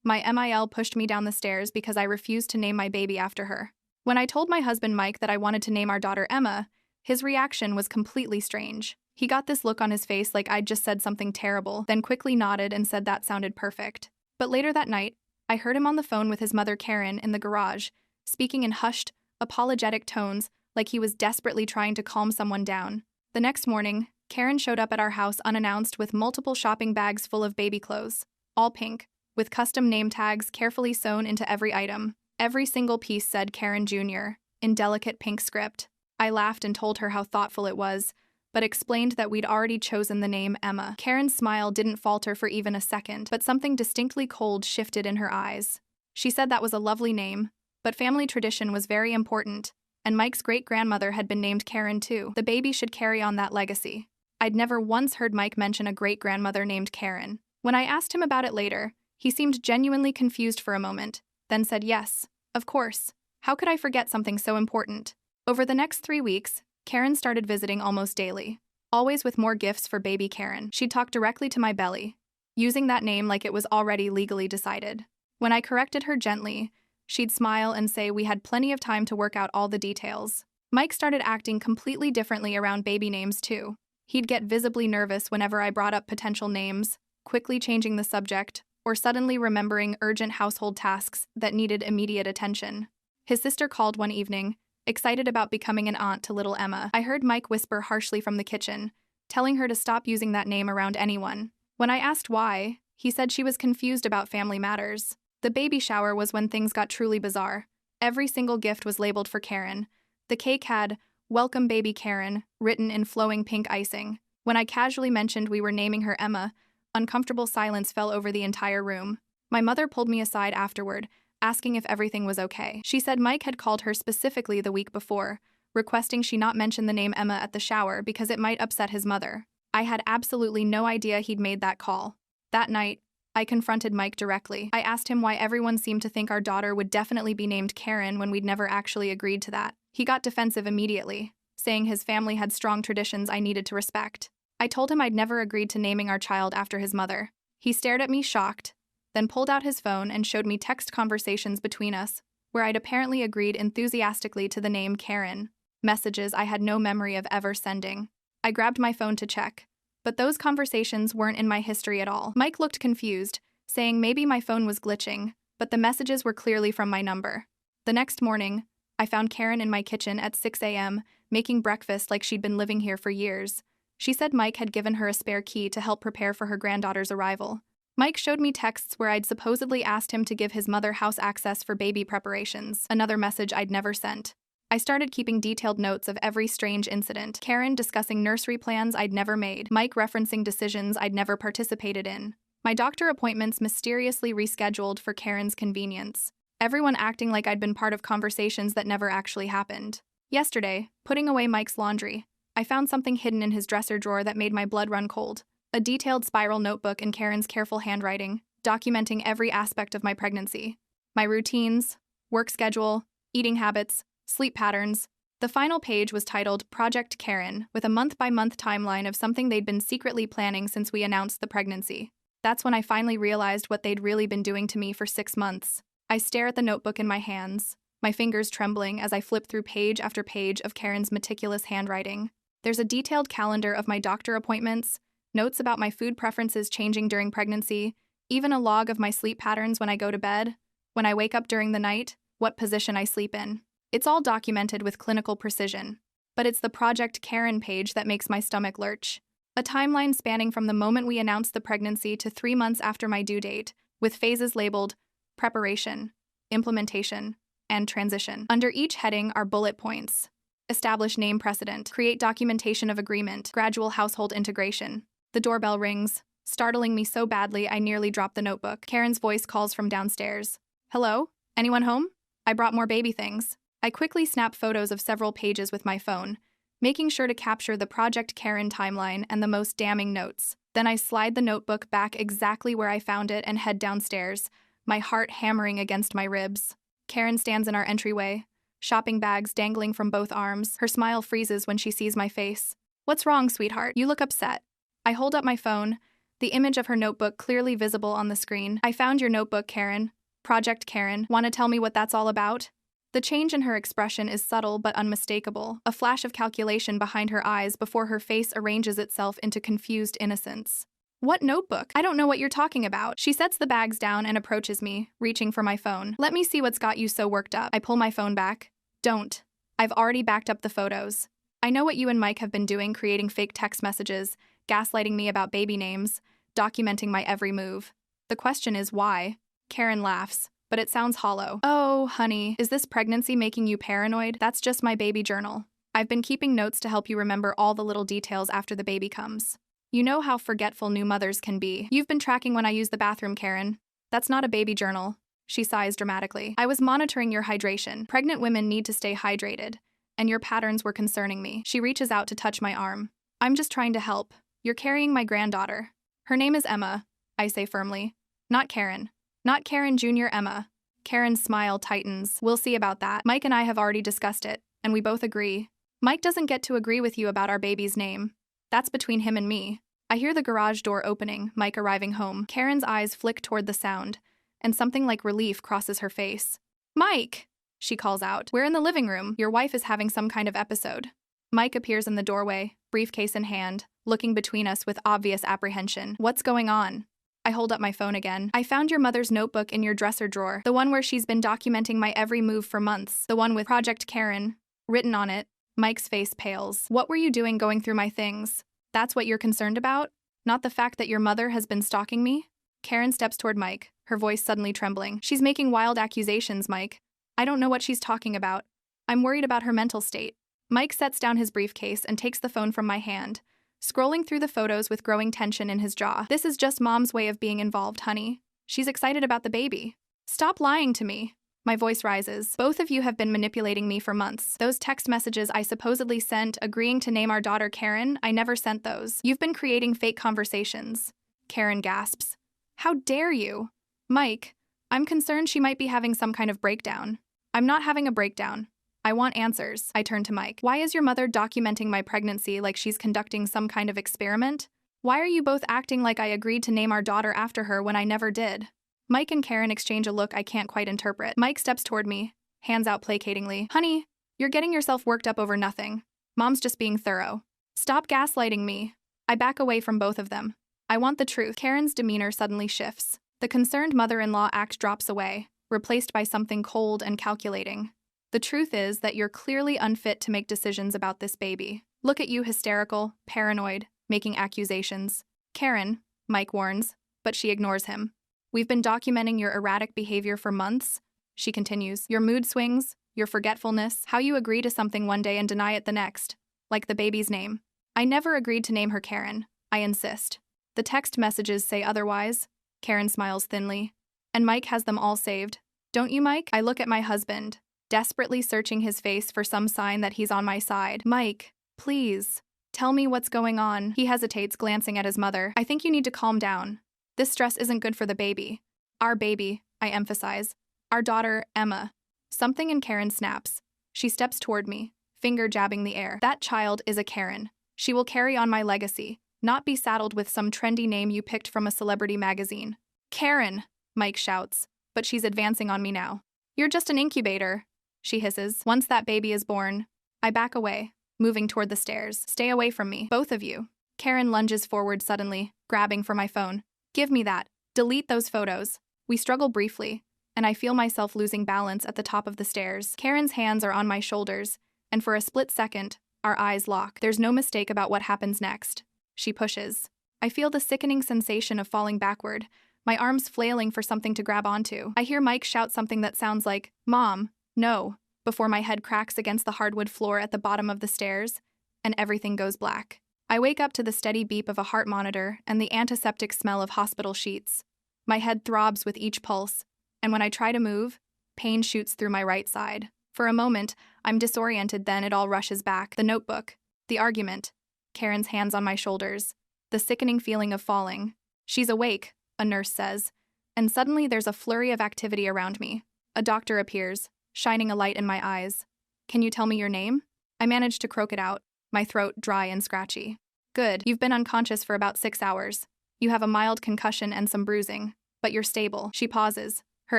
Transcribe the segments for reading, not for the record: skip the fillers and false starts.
My MIL pushed me down the stairs because I refused to name my baby after her. When I told my husband Mike that I wanted to name our daughter Emma, his reaction was completely strange. He got this look on his face like I'd just said something terrible, then quickly nodded and said that sounded perfect. But later that night, I heard him on the phone with his mother Karen in the garage, speaking in hushed, apologetic tones like he was desperately trying to calm someone down. The next morning, Karen showed up at our house unannounced with multiple shopping bags full of baby clothes, all pink, with custom name tags carefully sewn into every item. Every single piece said Karen Jr. in delicate pink script. I laughed and told her how thoughtful it was, but explained that we'd already chosen the name Emma. Karen's smile didn't falter for even a second, but something distinctly cold shifted in her eyes. She said that was a lovely name, but family tradition was very important, and Mike's great-grandmother had been named Karen too. The baby should carry on that legacy. I'd never once heard Mike mention a great-grandmother named Karen. When I asked him about it later, he seemed genuinely confused for a moment, then said yes, of course. How could I forget something so important? Over the next 3 weeks, Karen started visiting almost daily, always with more gifts for baby Karen. She'd talk directly to my belly, using that name like it was already legally decided. When I corrected her gently, she'd smile and say we had plenty of time to work out all the details. Mike started acting completely differently around baby names too. He'd get visibly nervous whenever I brought up potential names, quickly changing the subject, or suddenly remembering urgent household tasks that needed immediate attention. His sister called one evening, excited about becoming an aunt to little Emma. I heard Mike whisper harshly from the kitchen, telling her to stop using that name around anyone. When I asked why, he said she was confused about family matters. The baby shower was when things got truly bizarre. Every single gift was labeled for Karen. The cake had, "Welcome Baby Karen," written in flowing pink icing. When I casually mentioned we were naming her Emma, uncomfortable silence fell over the entire room. My mother pulled me aside afterward, asking if everything was okay. She said Mike had called her specifically the week before, requesting she not mention the name Emma at the shower because it might upset his mother. I had absolutely no idea he'd made that call. That night, I confronted Mike directly. I asked him why everyone seemed to think our daughter would definitely be named Karen when we'd never actually agreed to that. He got defensive immediately, saying his family had strong traditions I needed to respect. I told him I'd never agreed to naming our child after his mother. He stared at me shocked, then pulled out his phone and showed me text conversations between us, where I'd apparently agreed enthusiastically to the name Karen, messages I had no memory of ever sending. I grabbed my phone to check, but those conversations weren't in my history at all. Mike looked confused, saying maybe my phone was glitching, but the messages were clearly from my number. The next morning, I found Karen in my kitchen at 6 a.m., making breakfast like she'd been living here for years. She said Mike had given her a spare key to help prepare for her granddaughter's arrival. Mike showed me texts where I'd supposedly asked him to give his mother house access for baby preparations, another message I'd never sent. I started keeping detailed notes of every strange incident, Karen discussing nursery plans I'd never made, Mike referencing decisions I'd never participated in, my doctor appointments mysteriously rescheduled for Karen's convenience, everyone acting like I'd been part of conversations that never actually happened. Yesterday, putting away Mike's laundry, I found something hidden in his dresser drawer that made my blood run cold. A detailed spiral notebook in Karen's careful handwriting, documenting every aspect of my pregnancy. My routines, work schedule, eating habits, sleep patterns. The final page was titled Project Karen, with a month-by-month timeline of something they'd been secretly planning since we announced the pregnancy. That's when I finally realized what they'd really been doing to me for 6 months. I stare at the notebook in my hands, my fingers trembling as I flip through page after page of Karen's meticulous handwriting. There's a detailed calendar of my doctor appointments, notes about my food preferences changing during pregnancy, even a log of my sleep patterns when I go to bed, when I wake up during the night, what position I sleep in. It's all documented with clinical precision. But it's the Project Karen page that makes my stomach lurch. A timeline spanning from the moment we announced the pregnancy to 3 months after my due date, with phases labeled preparation, implementation, and transition. Under each heading are bullet points. Establish name precedent, create documentation of agreement, gradual household integration. The doorbell rings, startling me so badly I nearly dropped the notebook. Karen's voice calls from downstairs. Hello? Anyone home? I brought more baby things. I quickly snap photos of several pages with my phone, making sure to capture the Project Karen timeline and the most damning notes. Then I slide the notebook back exactly where I found it and head downstairs, my heart hammering against my ribs. Karen stands in our entryway, shopping bags dangling from both arms. Her smile freezes when she sees my face. What's wrong, sweetheart? You look upset. I hold up my phone, the image of her notebook clearly visible on the screen. "I found your notebook, Karen. Project Karen. Want to tell me what that's all about?" The change in her expression is subtle but unmistakable, a flash of calculation behind her eyes before her face arranges itself into confused innocence. "What notebook? I don't know what you're talking about." She sets the bags down and approaches me, reaching for my phone. "Let me see what's got you so worked up." I pull my phone back. "Don't. I've already backed up the photos. I know what you and Mike have been doing, creating fake text messages, gaslighting me about baby names, documenting my every move. The question is why?" Karen laughs, but it sounds hollow. "Oh, honey, is this pregnancy making you paranoid? That's just my baby journal. I've been keeping notes to help you remember all the little details after the baby comes. You know how forgetful new mothers can be. You've been tracking when I use the bathroom, Karen. That's not a baby journal." She sighs dramatically. "I was monitoring your hydration. Pregnant women need to stay hydrated, and your patterns were concerning me." She reaches out to touch my arm. "I'm just trying to help. You're carrying my granddaughter. Her name is Emma," I say firmly. "Not Karen. Not Karen Jr. Emma." Karen's smile tightens. "We'll see about that. Mike and I have already discussed it, and we both agree. Mike doesn't get to agree with you about our baby's name. That's between him and me." I hear the garage door opening, Mike arriving home. Karen's eyes flick toward the sound, and something like relief crosses her face. "Mike!" she calls out. "We're in the living room. Your wife is having some kind of episode." Mike appears in the doorway, briefcase in hand, looking between us with obvious apprehension. "What's going on?" I hold up my phone again. "I found your mother's notebook in your dresser drawer, the one where she's been documenting my every move for months, the one with Project Karen written on it." Mike's face pales. "What were you doing going through my things? That's what you're concerned about? Not the fact that your mother has been stalking me?" Karen steps toward Mike, her voice suddenly trembling. "She's making wild accusations, Mike. I don't know what she's talking about. I'm worried about her mental state." Mike sets down his briefcase and takes the phone from my hand, scrolling through the photos with growing tension in his jaw. "This is just Mom's way of being involved, honey. She's excited about the baby." "Stop lying to me." My voice rises. "Both of you have been manipulating me for months. Those text messages I supposedly sent agreeing to name our daughter Karen, I never sent those. You've been creating fake conversations." Karen gasps. "How dare you?" "Mike, I'm concerned she might be having some kind of breakdown." "I'm not having a breakdown. I want answers." I turn to Mike. "Why is your mother documenting my pregnancy like she's conducting some kind of experiment? Why are you both acting like I agreed to name our daughter after her when I never did?" Mike and Karen exchange a look I can't quite interpret. Mike steps toward me, hands out placatingly. "Honey, you're getting yourself worked up over nothing. Mom's just being thorough. Stop gaslighting me." I back away from both of them. I want the truth. Karen's demeanor suddenly shifts. The concerned mother-in-law act drops away, replaced by something cold and calculating. "The truth is that you're clearly unfit to make decisions about this baby. Look at you, hysterical, paranoid, making accusations." "Karen," Mike warns, but she ignores him. "We've been documenting your erratic behavior for months," she continues. "Your mood swings, your forgetfulness, how you agree to something one day and deny it the next, like the baby's name." "I never agreed to name her Karen," I insist. "The text messages say otherwise." Karen smiles thinly. "And Mike has them all saved. Don't you, Mike?" I look at my husband, desperately searching his face for some sign that he's on my side. "Mike, please, tell me what's going on." He hesitates, glancing at his mother. "I think you need to calm down. This stress isn't good for the baby." "Our baby," I emphasize. "Our daughter, Emma." Something in Karen snaps. She steps toward me, finger jabbing the air. "That child is a Karen. She will carry on my legacy, not be saddled with some trendy name you picked from a celebrity magazine." "Karen," Mike shouts, but she's advancing on me now. "You're just an incubator," she hisses. "Once that baby is born." I back away, moving toward the stairs. "Stay away from me, both of you." Karen lunges forward suddenly, grabbing for my phone. "Give me that. Delete those photos." We struggle briefly, and I feel myself losing balance at the top of the stairs. Karen's hands are on my shoulders, and for a split second, our eyes lock. There's no mistake about what happens next. She pushes. I feel the sickening sensation of falling backward, my arms flailing for something to grab onto. I hear Mike shout something that sounds like, "Mom, no," before my head cracks against the hardwood floor at the bottom of the stairs, and everything goes black. I wake up to the steady beep of a heart monitor and the antiseptic smell of hospital sheets. My head throbs with each pulse, and when I try to move, pain shoots through my right side. For a moment, I'm disoriented, then it all rushes back. The notebook, the argument, Karen's hands on my shoulders, the sickening feeling of falling. "She's awake," a nurse says, and suddenly there's a flurry of activity around me. A doctor appears, shining a light in my eyes. "Can you tell me your name?" I manage to croak it out, my throat dry and scratchy. "Good, you've been unconscious for about 6 hours. You have a mild concussion and some bruising, but you're stable. She pauses, her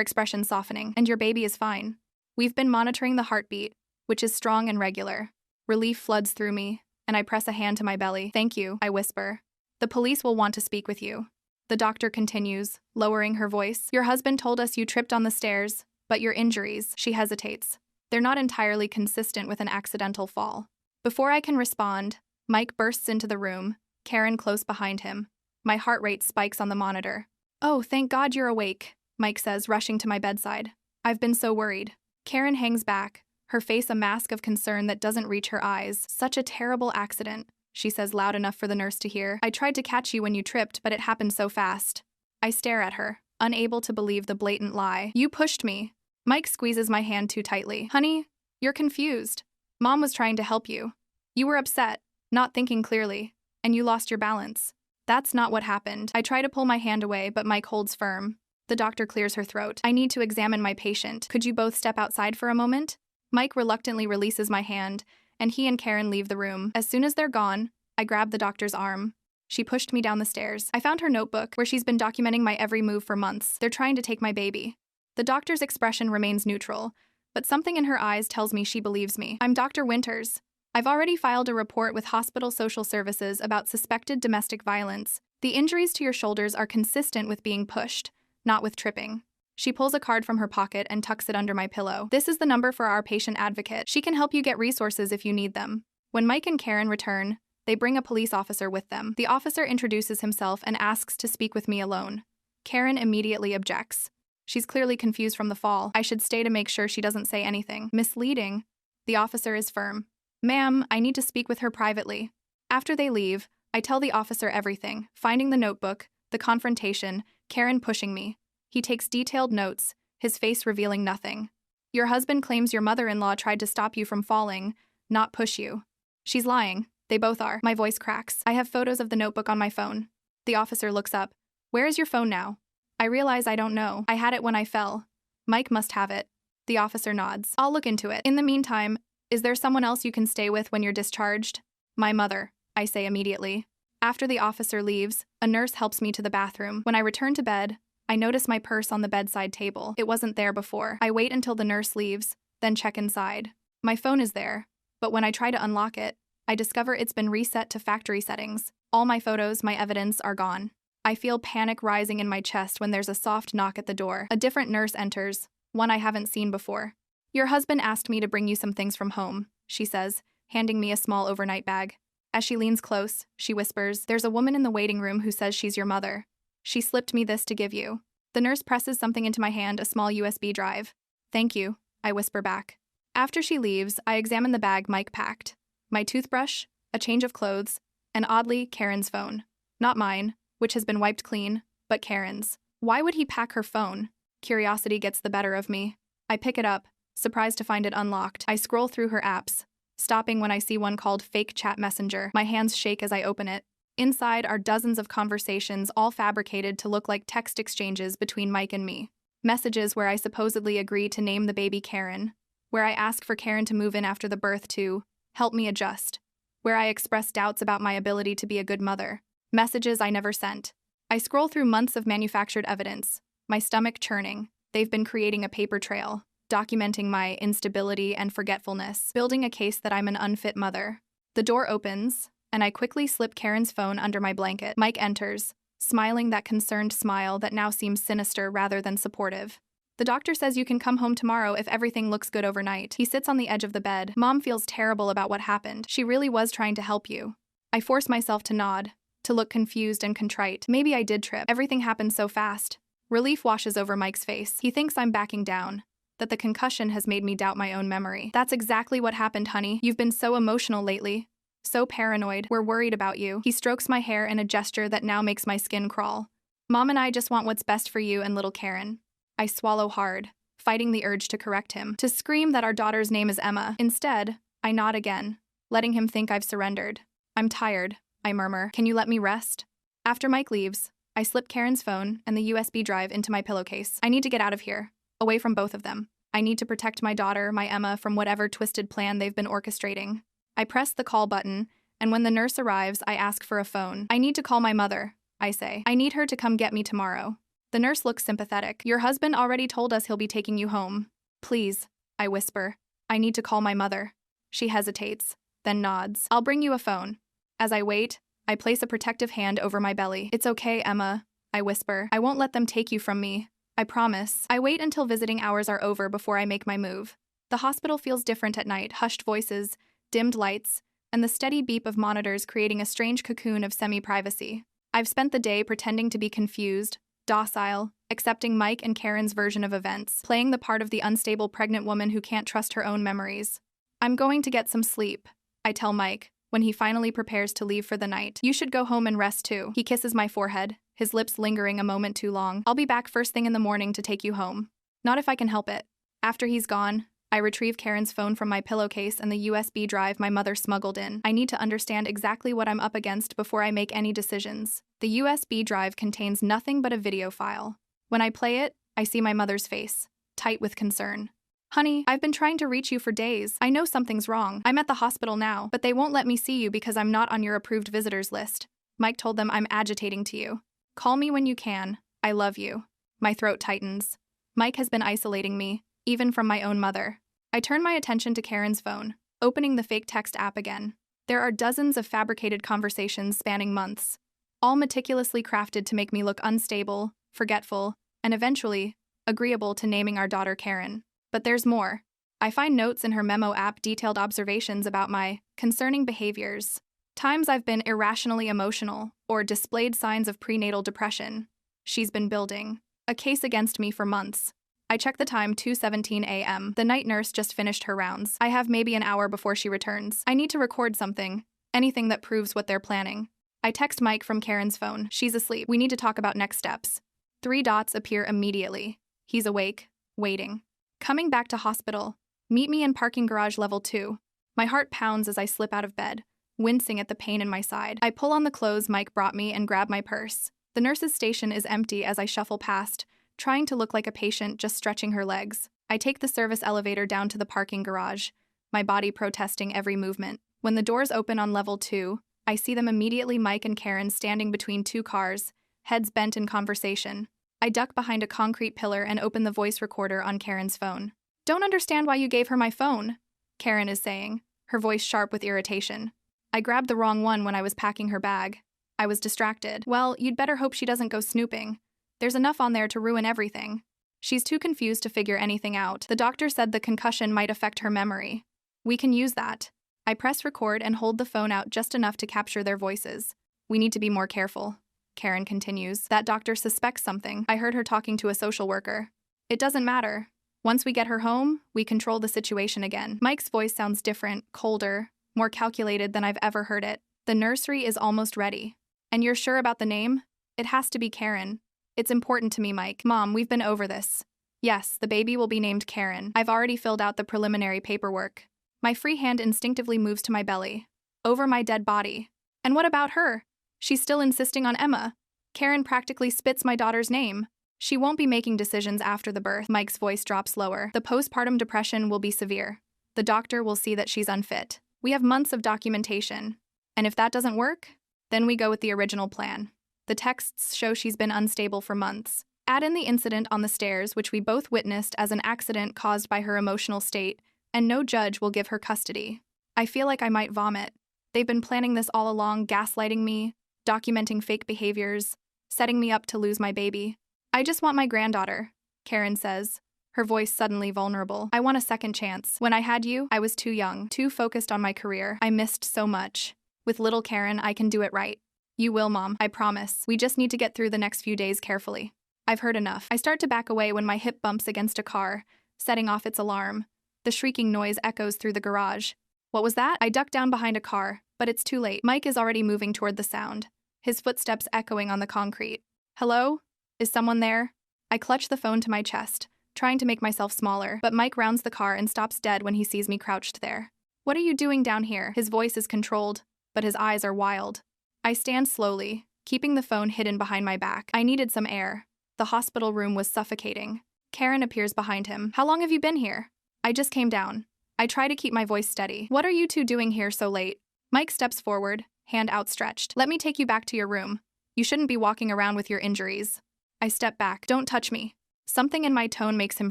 expression softening. And your baby is fine. We've been monitoring the heartbeat, which is strong and regular. Relief floods through me, and I press a hand to my belly. Thank you, I whisper. The police will want to speak with you. The doctor continues, lowering her voice. Your husband told us you tripped on the stairs, but your injuries, she hesitates. They're not entirely consistent with an accidental fall. Before I can respond, Mike bursts into the room, Karen close behind him. My heart rate spikes on the monitor. Oh, thank God you're awake, Mike says, rushing to my bedside. I've been so worried. Karen hangs back, her face a mask of concern that doesn't reach her eyes. Such a terrible accident, she says loud enough for the nurse to hear. I tried to catch you when you tripped, but it happened so fast. I stare at her, unable to believe the blatant lie. You pushed me. Mike squeezes my hand too tightly. Honey, you're confused. Mom was trying to help you. You were upset, not thinking clearly, and you lost your balance. That's not what happened. I try to pull my hand away, but Mike holds firm. The doctor clears her throat. I need to examine my patient. Could you both step outside for a moment? Mike reluctantly releases my hand, and he and Karen leave the room. As soon as they're gone, I grab the doctor's arm. She pushed me down the stairs. I found her notebook, where she's been documenting my every move for months. They're trying to take my baby. The doctor's expression remains neutral, but something in her eyes tells me she believes me. I'm Dr. Winters. I've already filed a report with Hospital Social Services about suspected domestic violence. The injuries to your shoulders are consistent with being pushed, not with tripping. She pulls a card from her pocket and tucks it under my pillow. This is the number for our patient advocate. She can help you get resources if you need them. When Mike and Karen return, they bring a police officer with them. The officer introduces himself and asks to speak with me alone. Karen immediately objects. She's clearly confused from the fall. I should stay to make sure she doesn't say anything misleading. The officer is firm. Ma'am, I need to speak with her privately. After they leave, I tell the officer everything, finding the notebook, the confrontation, Karen pushing me. He takes detailed notes, his face revealing nothing. Your husband claims your mother-in-law tried to stop you from falling, not push you. She's lying. They both are. My voice cracks. I have photos of the notebook on my phone. The officer looks up. Where is your phone now? I realize I don't know. I had it when I fell. Mike must have it. The officer nods. I'll look into it. In the meantime, is there someone else you can stay with when you're discharged? My mother, I say immediately. After the officer leaves, a nurse helps me to the bathroom. When I return to bed, I notice my purse on the bedside table. It wasn't there before. I wait until the nurse leaves, then check inside. My phone is there, but when I try to unlock it, I discover it's been reset to factory settings. All my photos, my evidence, are gone. I feel panic rising in my chest when there's a soft knock at the door. A different nurse enters, one I haven't seen before. Your husband asked me to bring you some things from home, she says, handing me a small overnight bag. As she leans close, she whispers, there's a woman in the waiting room who says she's your mother. She slipped me this to give you. The nurse presses something into my hand, a small USB drive. Thank you, I whisper back. After she leaves, I examine the bag Mike packed. My toothbrush, a change of clothes, and oddly, Karen's phone. Not mine, which has been wiped clean, but Karen's. Why would he pack her phone? Curiosity gets the better of me. I pick it up, surprised to find it unlocked. I scroll through her apps, stopping when I see one called Fake Chat Messenger. My hands shake as I open it. Inside are dozens of conversations, all fabricated to look like text exchanges between Mike and me. Messages where I supposedly agree to name the baby Karen, where I ask for Karen to move in after the birth to help me adjust, where I express doubts about my ability to be a good mother. Messages I never sent. I scroll through months of manufactured evidence, my stomach churning. They've been creating a paper trail, documenting my instability and forgetfulness, building a case that I'm an unfit mother. The door opens, and I quickly slip Karen's phone under my blanket. Mike enters, smiling that concerned smile that now seems sinister rather than supportive. The doctor says you can come home tomorrow if everything looks good overnight. He sits on the edge of the bed. Mom feels terrible about what happened. She really was trying to help you. I force myself to nod, to look confused and contrite. Maybe I did trip. Everything happened so fast. Relief washes over Mike's face. He thinks I'm backing down, that the concussion has made me doubt my own memory. That's exactly what happened, honey. You've been so emotional lately. So paranoid. We're worried about you. He strokes my hair in a gesture that now makes my skin crawl. Mom and I just want what's best for you and little Karen. I swallow hard, fighting the urge to correct him, to scream that our daughter's name is Emma. Instead, I nod again, letting him think I've surrendered. I'm tired, I murmur. Can you let me rest? After Mike leaves, I slip Karen's phone and the USB drive into my pillowcase. I need to get out of here, away from both of them. I need to protect my daughter, my Emma, from whatever twisted plan they've been orchestrating. I press the call button, and when the nurse arrives, I ask for a phone. I need to call my mother, I say. I need her to come get me tomorrow. The nurse looks sympathetic. Your husband already told us he'll be taking you home. Please, I whisper. I need to call my mother. She hesitates, then nods. I'll bring you a phone. As I wait, I place a protective hand over my belly. It's okay, Emma, I whisper. I won't let them take you from me. I promise. I wait until visiting hours are over before I make my move. The hospital feels different at night, hushed voices, dimmed lights, and the steady beep of monitors creating a strange cocoon of semi-privacy. I've spent the day pretending to be confused, docile, accepting Mike and Karen's version of events, playing the part of the unstable pregnant woman who can't trust her own memories. I'm going to get some sleep, I tell Mike, when he finally prepares to leave for the night. You should go home and rest too. He kisses my forehead, his lips lingering a moment too long. I'll be back first thing in the morning to take you home. Not if I can help it. After he's gone, I retrieve Karen's phone from my pillowcase and the USB drive my mother smuggled in. I need to understand exactly what I'm up against before I make any decisions. The USB drive contains nothing but a video file. When I play it, I see my mother's face, tight with concern. Honey, I've been trying to reach you for days. I know something's wrong. I'm at the hospital now, but they won't let me see you because I'm not on your approved visitors list. Mike told them I'm agitating to you. Call me when you can. I love you. My throat tightens. Mike has been isolating me, even from my own mother. I turn my attention to Karen's phone, opening the fake text app again. There are dozens of fabricated conversations spanning months, all meticulously crafted to make me look unstable, forgetful, and eventually, agreeable to naming our daughter Karen. But there's more. I find notes in her memo app detailed observations about my concerning behaviors, times I've been irrationally emotional, or displayed signs of prenatal depression. She's been building a case against me for months. I check the time, 2:17 a.m. The night nurse just finished her rounds. I have maybe an hour before she returns. I need to record something, anything that proves what they're planning. I text Mike from Karen's phone. She's asleep. We need to talk about next steps. 3 dots appear immediately. He's awake, waiting. Coming back to hospital. Meet me in parking garage level 2. My heart pounds as I slip out of bed, wincing at the pain in my side. I pull on the clothes Mike brought me and grab my purse. The nurse's station is empty as I shuffle past, trying to look like a patient just stretching her legs. I take the service elevator down to the parking garage, my body protesting every movement. When the doors open on level 2, I see them immediately, Mike and Karen standing between 2 cars, heads bent in conversation. I duck behind a concrete pillar and open the voice recorder on Karen's phone. Don't understand why you gave her my phone, Karen is saying, her voice sharp with irritation. I grabbed the wrong one when I was packing her bag. I was distracted. Well, you'd better hope she doesn't go snooping. There's enough on there to ruin everything. She's too confused to figure anything out. The doctor said the concussion might affect her memory. We can use that. I press record and hold the phone out just enough to capture their voices. We need to be more careful, Karen continues. That doctor suspects something. I heard her talking to a social worker. It doesn't matter. Once we get her home, we control the situation again. Mike's voice sounds different, colder, more calculated than I've ever heard it. The nursery is almost ready. And you're sure about the name? It has to be Karen. It's important to me, Mike. Mom, we've been over this. Yes, the baby will be named Karen. I've already filled out the preliminary paperwork. My free hand instinctively moves to my belly, over my dead body. And what about her? She's still insisting on Emma. Karen practically spits my daughter's name. She won't be making decisions after the birth. Mike's voice drops lower. The postpartum depression will be severe. The doctor will see that she's unfit. We have months of documentation. And if that doesn't work, then we go with the original plan. The texts show she's been unstable for months. Add in the incident on the stairs, which we both witnessed as an accident caused by her emotional state, and no judge will give her custody. I feel like I might vomit. They've been planning this all along, gaslighting me, documenting fake behaviors, setting me up to lose my baby. I just want my granddaughter, Karen says, her voice suddenly vulnerable. I want a second chance. When I had you, I was too young, too focused on my career. I missed so much. With little Karen, I can do it right. You will, Mom, I promise. We just need to get through the next few days carefully. I've heard enough. I start to back away when my hip bumps against a car, setting off its alarm. The shrieking noise echoes through the garage. What was that? I duck down behind a car, but it's too late. Mike is already moving toward the sound, his footsteps echoing on the concrete. Hello? Is someone there? I clutch the phone to my chest, trying to make myself smaller, but Mike rounds the car and stops dead when he sees me crouched there. What are you doing down here? His voice is controlled, but his eyes are wild. I stand slowly, keeping the phone hidden behind my back. I needed some air. The hospital room was suffocating. Karen appears behind him. How long have you been here? I just came down. I try to keep my voice steady. What are you two doing here so late? Mike steps forward, hand outstretched. Let me take you back to your room. You shouldn't be walking around with your injuries. I step back. Don't touch me. Something in my tone makes him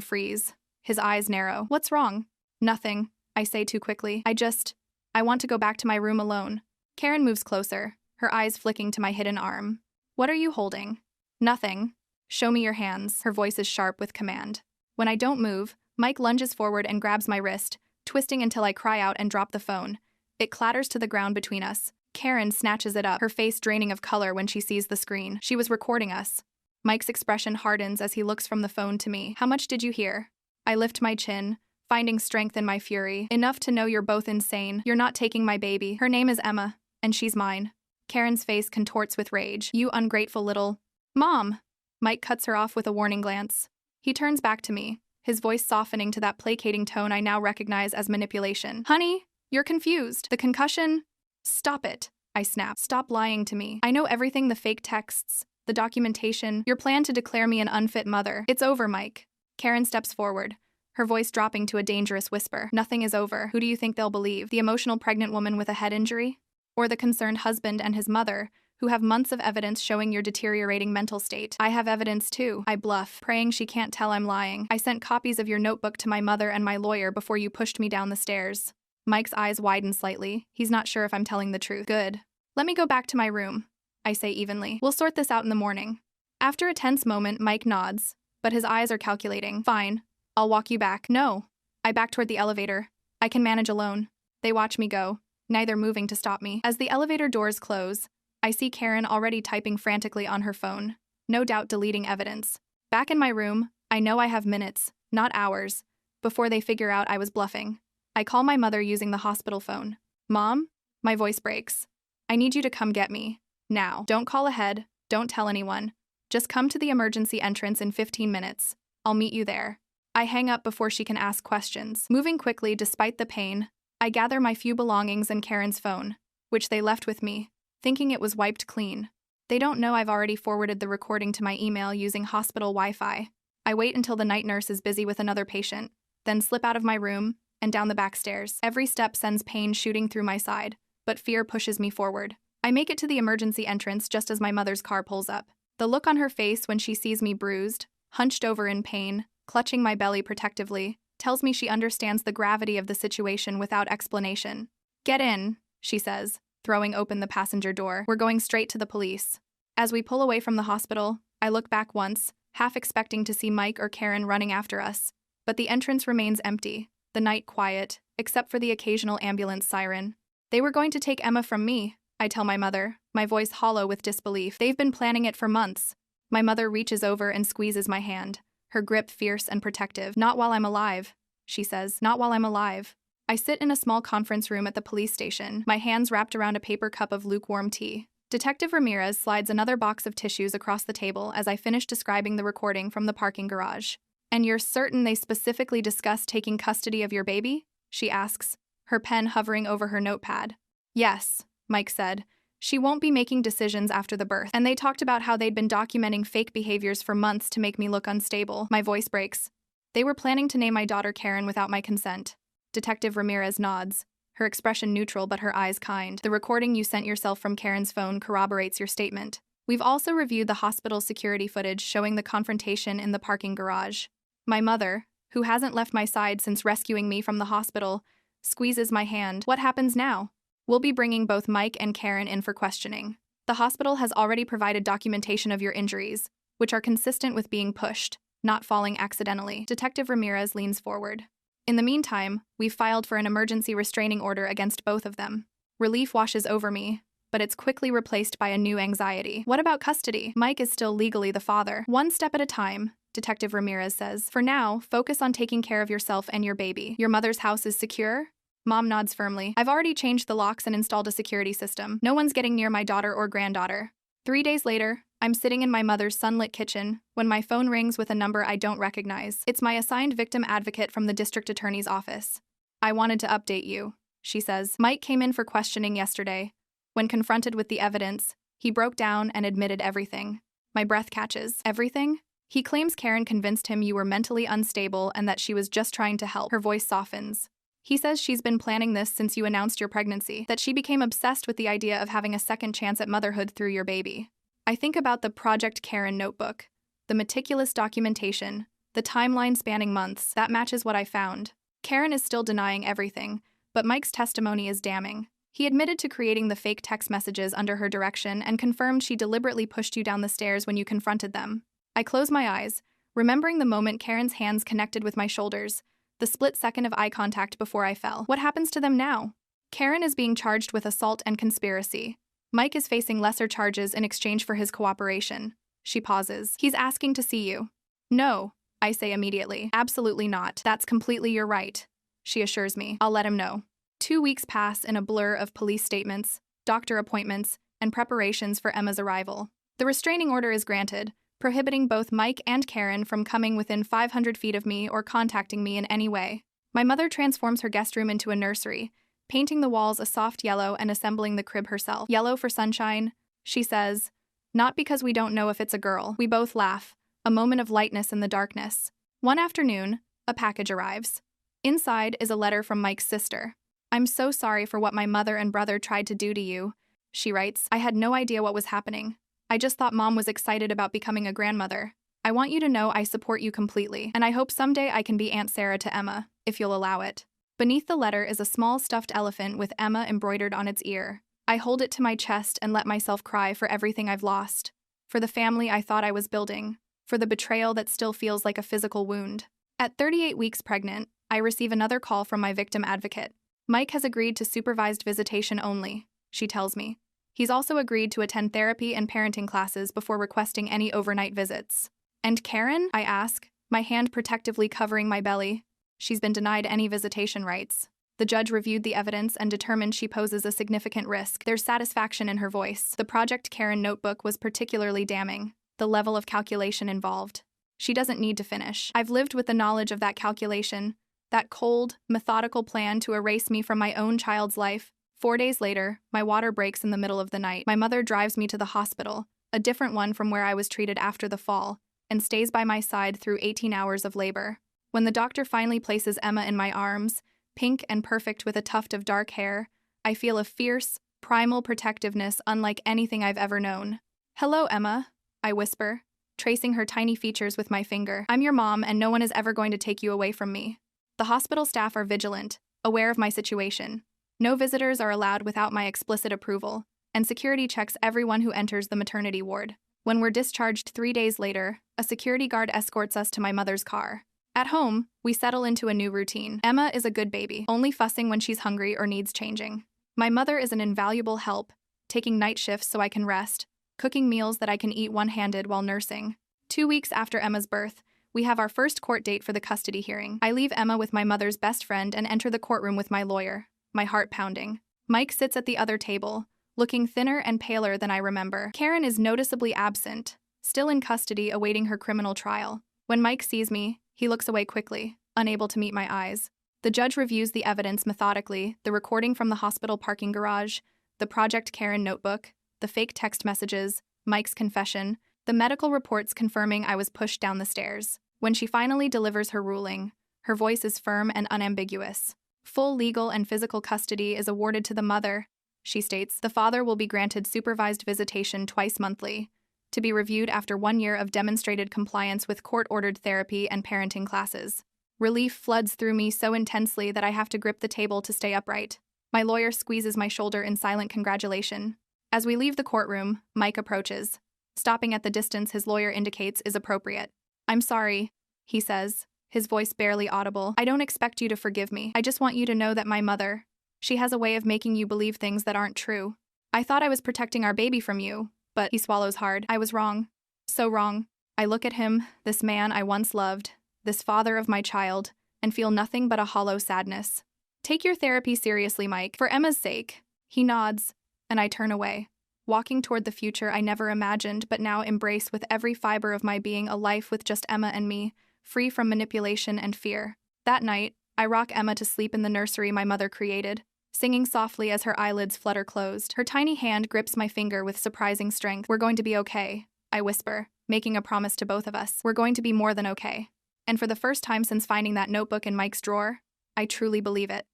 freeze. His eyes narrow. What's wrong? Nothing, I say too quickly. I want to go back to my room alone. Karen moves closer, her eyes flicking to my hidden arm. What are you holding? Nothing. Show me your hands. Her voice is sharp with command. When I don't move, Mike lunges forward and grabs my wrist, twisting until I cry out and drop the phone. It clatters to the ground between us. Karen snatches it up, her face draining of color when she sees the screen. She was recording us. Mike's expression hardens as he looks from the phone to me. How much did you hear? I lift my chin, finding strength in my fury. Enough to know you're both insane. You're not taking my baby. Her name is Emma, and she's mine. Karen's face contorts with rage. You ungrateful little… Mom! Mike cuts her off with a warning glance. He turns back to me, his voice softening to that placating tone I now recognize as manipulation. Honey, you're confused. The concussion… Stop it, I snap. Stop lying to me. I know everything, the fake texts, the documentation, your plan to declare me an unfit mother. It's over, Mike. Karen steps forward, her voice dropping to a dangerous whisper. Nothing is over. Who do you think they'll believe? The emotional pregnant woman with a head injury? Or the concerned husband and his mother, who have months of evidence showing your deteriorating mental state? I have evidence too. I bluff, praying she can't tell I'm lying. I sent copies of your notebook to my mother and my lawyer before you pushed me down the stairs. Mike's eyes widen slightly. He's not sure if I'm telling the truth. Good. Let me go back to my room, I say evenly. We'll sort this out in the morning. After a tense moment, Mike nods, but his eyes are calculating. Fine. I'll walk you back. No. I back toward the elevator. I can manage alone. They watch me go, neither moving to stop me. As the elevator doors close, I see Karen already typing frantically on her phone, no doubt deleting evidence. Back in my room, I know I have minutes, not hours, before they figure out I was bluffing. I call my mother using the hospital phone. Mom? My voice breaks. I need you to come get me. Now. Don't call ahead. Don't tell anyone. Just come to the emergency entrance in 15 minutes. I'll meet you there. I hang up before she can ask questions. Moving quickly despite the pain, I gather my few belongings and Karen's phone, which they left with me, thinking it was wiped clean. They don't know I've already forwarded the recording to my email using hospital Wi-Fi. I wait until the night nurse is busy with another patient, then slip out of my room and down the back stairs. Every step sends pain shooting through my side, but fear pushes me forward. I make it to the emergency entrance just as my mother's car pulls up. The look on her face when she sees me bruised, hunched over in pain, clutching my belly protectively, tells me she understands the gravity of the situation without explanation. Get in, she says, throwing open the passenger door. We're going straight to the police. As we pull away from the hospital, I look back once, half expecting to see Mike or Karen running after us. But the entrance remains empty, the night quiet, except for the occasional ambulance siren. They were going to take Emma from me, I tell my mother, my voice hollow with disbelief. They've been planning it for months. My mother reaches over and squeezes my hand, her grip fierce and protective. Not while I'm alive, she says. Not while I'm alive. I sit in a small conference room at the police station, my hands wrapped around a paper cup of lukewarm tea. Detective Ramirez slides another box of tissues across the table as I finish describing the recording from the parking garage. And you're certain they specifically discussed taking custody of your baby? She asks, her pen hovering over her notepad. Yes, Mike said. She won't be making decisions after the birth. And they talked about how they'd been documenting fake behaviors for months to make me look unstable. My voice breaks. They were planning to name my daughter Karen without my consent. Detective Ramirez nods, her expression neutral but her eyes kind. The recording you sent yourself from Karen's phone corroborates your statement. We've also reviewed the hospital security footage showing the confrontation in the parking garage. My mother, who hasn't left my side since rescuing me from the hospital, squeezes my hand. What happens now? We'll be bringing both Mike and Karen in for questioning. The hospital has already provided documentation of your injuries, which are consistent with being pushed, not falling accidentally. Detective Ramirez leans forward. In the meantime, we've filed for an emergency restraining order against both of them. Relief washes over me, but it's quickly replaced by a new anxiety. What about custody? Mike is still legally the father. One step at a time, Detective Ramirez says. For now, focus on taking care of yourself and your baby. Your mother's house is secure? Mom nods firmly. I've already changed the locks and installed a security system. No one's getting near my daughter or granddaughter. 3 days later, I'm sitting in my mother's sunlit kitchen when my phone rings with a number I don't recognize. It's my assigned victim advocate from the district attorney's office. I wanted to update you, she says. Mike came in for questioning yesterday. When confronted with the evidence, he broke down and admitted everything. My breath catches. Everything? He claims Karen convinced him you were mentally unstable and that she was just trying to help. Her voice softens. He says she's been planning this since you announced your pregnancy, that she became obsessed with the idea of having a second chance at motherhood through your baby. I think about the Project Karen notebook, the meticulous documentation, the timeline spanning months. That matches what I found. Karen is still denying everything, but Mike's testimony is damning. He admitted to creating the fake text messages under her direction and confirmed she deliberately pushed you down the stairs when you confronted them. I close my eyes, remembering the moment Karen's hands connected with my shoulders, the split second of eye contact before I fell. What happens to them now? Karen is being charged with assault and conspiracy. Mike is facing lesser charges in exchange for his cooperation. She pauses. He's asking to see you. No, I say immediately. Absolutely not. That's completely your right, she assures me. I'll let him know. 2 weeks pass in a blur of police statements, doctor appointments, and preparations for Emma's arrival. The restraining order is granted, prohibiting both Mike and Karen from coming within 500 feet of me or contacting me in any way. My mother transforms her guest room into a nursery, painting the walls a soft yellow and assembling the crib herself. Yellow for sunshine, she says. Not because we don't know if it's a girl. We both laugh, a moment of lightness in the darkness. One afternoon, a package arrives. Inside is a letter from Mike's sister. I'm so sorry for what my mother and brother tried to do to you, she writes. I had no idea what was happening. I just thought Mom was excited about becoming a grandmother. I want you to know I support you completely, and I hope someday I can be Aunt Sarah to Emma, if you'll allow it. Beneath the letter is a small stuffed elephant with Emma embroidered on its ear. I hold it to my chest and let myself cry for everything I've lost, for the family I thought I was building, for the betrayal that still feels like a physical wound. At 38 weeks pregnant, I receive another call from my victim advocate. Mike has agreed to supervised visitation only, she tells me. He's also agreed to attend therapy and parenting classes before requesting any overnight visits. And Karen? I ask, my hand protectively covering my belly. She's been denied any visitation rights. The judge reviewed the evidence and determined she poses a significant risk. There's satisfaction in her voice. The Project Karen notebook was particularly damning, the level of calculation involved. She doesn't need to finish. I've lived with the knowledge of that calculation, that cold, methodical plan to erase me from my own child's life. 4 days later, my water breaks in the middle of the night. My mother drives me to the hospital, a different one from where I was treated after the fall, and stays by my side through 18 hours of labor. When the doctor finally places Emma in my arms, pink and perfect with a tuft of dark hair, I feel a fierce, primal protectiveness unlike anything I've ever known. Hello, Emma, I whisper, tracing her tiny features with my finger. I'm your mom, and no one is ever going to take you away from me. The hospital staff are vigilant, aware of my situation. No visitors are allowed without my explicit approval, and security checks everyone who enters the maternity ward. When we're discharged 3 days later, a security guard escorts us to my mother's car. At home, we settle into a new routine. Emma is a good baby, only fussing when she's hungry or needs changing. My mother is an invaluable help, taking night shifts so I can rest, cooking meals that I can eat one-handed while nursing. 2 weeks after Emma's birth, we have our first court date for the custody hearing. I leave Emma with my mother's best friend and enter the courtroom with my lawyer, my heart pounding. Mike sits at the other table, looking thinner and paler than I remember. Karen is noticeably absent, still in custody awaiting her criminal trial. When Mike sees me, he looks away quickly, unable to meet my eyes. The judge reviews the evidence methodically, the recording from the hospital parking garage, the Project Karen notebook, the fake text messages, Mike's confession, the medical reports confirming I was pushed down the stairs. When she finally delivers her ruling, her voice is firm and unambiguous. Full legal and physical custody is awarded to the mother, she states. The father will be granted supervised visitation twice monthly, to be reviewed after 1 year of demonstrated compliance with court-ordered therapy and parenting classes. Relief floods through me so intensely that I have to grip the table to stay upright. My lawyer squeezes my shoulder in silent congratulation. As we leave the courtroom, Mike approaches. Stopping at the distance his lawyer indicates is appropriate. I'm sorry, he says, his voice barely audible. I don't expect you to forgive me. I just want you to know that my mother, she has a way of making you believe things that aren't true. I thought I was protecting our baby from you, but he swallows hard. I was wrong. So wrong. I look at him, this man I once loved, this father of my child, and feel nothing but a hollow sadness. Take your therapy seriously, Mike, for Emma's sake. He nods, and I turn away, walking toward the future I never imagined but now embrace with every fiber of my being, a life with just Emma and me, free from manipulation and fear. That night, I rock Emma to sleep in the nursery my mother created, singing softly as her eyelids flutter closed. Her tiny hand grips my finger with surprising strength. We're going to be okay, I whisper, making a promise to both of us. We're going to be more than okay. And for the first time since finding that notebook in Mike's drawer, I truly believe it.